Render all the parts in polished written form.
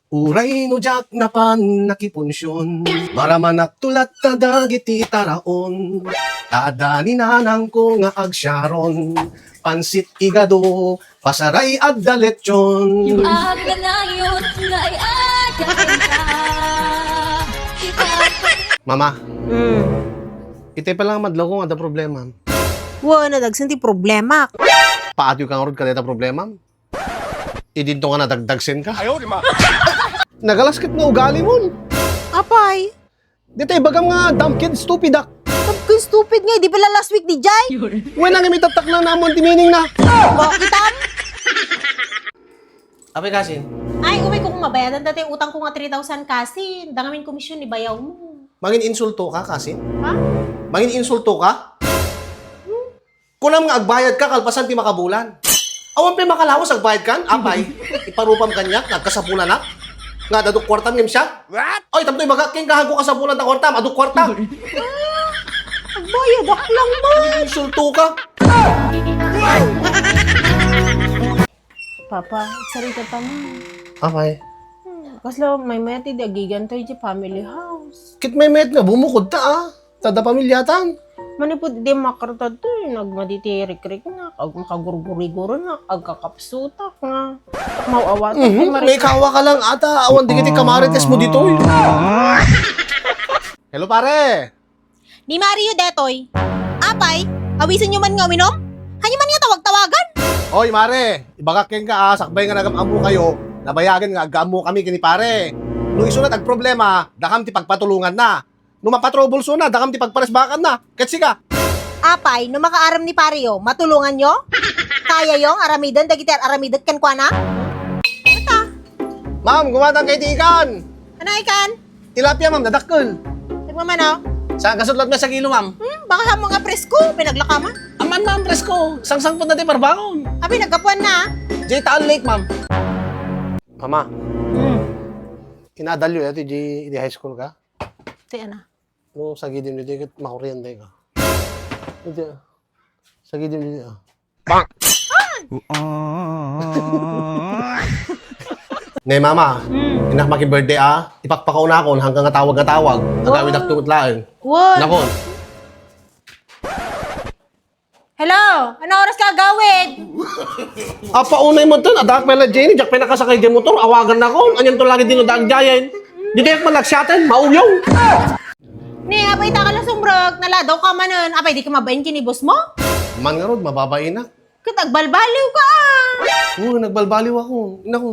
Uray no jak na pan nakipunsyon, maramanak tulat na dagiti taraon. Adani nanang ko nga agsyaron, pansit igado, pasaray at daletsyon. Aga na yun, ngay aga ka. Mama, ite pa lang madlaw ko nga da problema. Wa na dagsan ti problema. Paatyo kang rod ka deta problema? Idinto nga nadagdagsin ka? Ayaw, di ma. Nagalaskit nga ugali mo. Apay, Dito bagam nga dumb kid, stupid ak. sabkong stupid nga, di pala last week di Jai. Uy nang imitatak na namon timining na. Bakit am? Apay kasin, Ay, umay ko kung mabayadan dati utang ko nga 3,000 kasi. Dangamin komisyon ni bayaw mo. mangin insulto ka kasin? Ha? Mangin insulto ka? Kunam nga agbayad ka, kalpasan ti makabulan. Awan pa makalawas agbayad kan? Apay, iparupam kanya, nagkasapulan na. Nga, daduk kwartam ngim siya? What? Oy, tamtoy magaking kahago kasapulan na kwartam, aduk kwartam. Agbayad, lang mo. Insulto ka. Papa, sarita pa mo. Apay, Kasla, may mati di agigan tayo di family house. kit may met nga, bumukod ta ah. Tada pamilyatan. Manipod di makarta to, nagmaditi-rik-rik na, ag makagurguri-guro na, ag kakapsutak nga. Mauawat. May kawa ka lang ata, awan di kiti kamarites mo dito. Hello pare. Ni Mario detoy. Apay, awisan nyo man nga minom? Hanyo man nga tawag-tawagan. Oy mare, ibagakin ka ah, sakbay nga nagamamu kayo. Nabayagan nga agamu kami kini pare. Nung isunod ag problema, dakam ti pagpatulungan na. Nung mapatrouble na, dakam ti pagparesbakan na. Ketsi ka. Apay, no makaaram ni Pario, matulungan nyo? Kaya yung aramidan, dagiti aramidat kan kwa na? Ma'am, gumatang kay ti ikan. Ano ikan? Tilapia ma'am, dadakkel. Tignan man oh. Saan kasudlat na sa kilo ma'am? Baka sa mga presko, pinaglaka ma. Aman ma'am, presko. Sangsang po natin parbangon. Abi, nagkapuan na. J Taal Lake ma'am. Mama, kinadalyo ito di high school ka? Ti ana. No, sa gidim dito ikit makuryente ka. Ito. Sa gidim dito. Nay mama, inak maki-birthday ah. Ipakpakaw na ako hanggang nga tawag. Agawid ak tumutlaan. What? Nako. Hello? Ano oras ka gawid? Apa unay mo ton, adak pala Jenny, jak pa nakasakay di motor, awagan na ko. Anyan to lagi din dag jayan. Di kayak malagsyatan, maulyaw. Ni, apay ta ka lang sumrog. Naladaw ka manon. Apay, di ka mabayin kinibos mo? Man nga rod, mababain na. Katagbalbaliw ka ah. Oo, nagbalbaliw ako. Inako.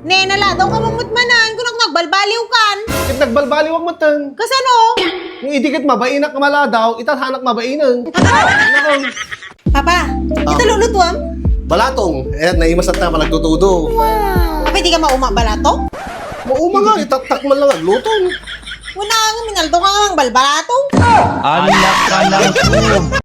Ni, naladaw ka mamutmanan. Kung nagbalbaliw kan. Kit nagbalbaliw ako matan. Kasano? Yung idikit mabainak ka maladaw, itathanak mabainan. Inako. Papa, ito lulutuam? Balatong, naimasat na malagtutudo. Apay, di ka mauma balato? Mauma nga, itatak man lang aglutong. Wala nga, minaldo ka nga ang balbalato. Anak ka ng